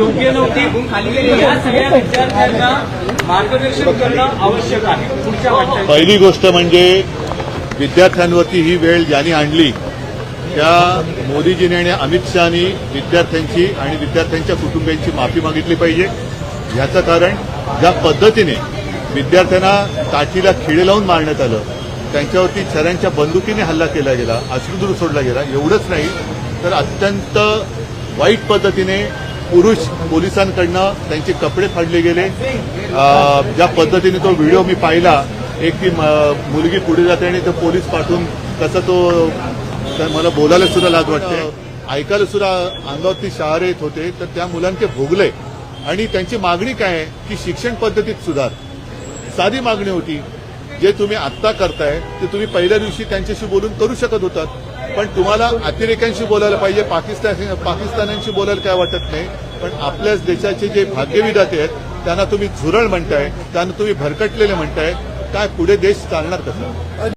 योग्य नव्हती। या सगळ्या विद्यार्थ्यांना मार्गदर्शन करणं आवश्यक आहे पुढच्या वाटचाली। पहिली गोष्ट म्हणजे विद्यार्थ्यांवरती ही वेळ ज्यांनी आणली त्या मोदीजींनी आणि अमित शहानी विद्यार्थ्यांची आणि विद्यार्थ्यांच्या कुटुंबियांची माफी मागितली पाहिजे। याचं कारण ज्या पद्धतीने विद्यार्थ्यांना काठीला खिळे लावून मारण्यात आलं, त्यांच्यावरती छऱ्यांच्या बंदुकीने हल्ला केला गेला, अश्रुधूर सोडला गेला, एवढंच नाही तर अत्यंत वाईट पद्धतीने पुरुष पोलिसांकडनं त्यांचे कपडे फाडले गेले। ज्या पद्धतीने तो व्हिडिओ मी पाहिला, एक ती मुलगी पुढे जाते आणि तो पोलीस पाठवून कसा तो, तर मला बोलायला सुद्धा लाज वाटते, ऐकायला सुद्धा अंगावरती शहारे येत होते। तर त्या मुलांनी ते भोगले आणि त्यांची मागणी काय आहे की शिक्षण पद्धतीत सुधार, साधी मागणी होती। जे तुम्ही आत्ता करताय ते तुम्ही पहिल्या दिवशी त्यांच्याशी बोलून करू शकत होतात, पण तुम्हाला अतिरेक्यांशी बोलायला पाहिजे, पाकिस्तान्यांशी बोलायला काय वाटत नाही, पण आपल्याच देशाचे जे भाग्यविधाते आहेत त्यांना तुम्ही झुरळ म्हणताय, त्यांना तुम्ही भरकटलेले म्हणताय, काय पुढे देश चालणार कसं?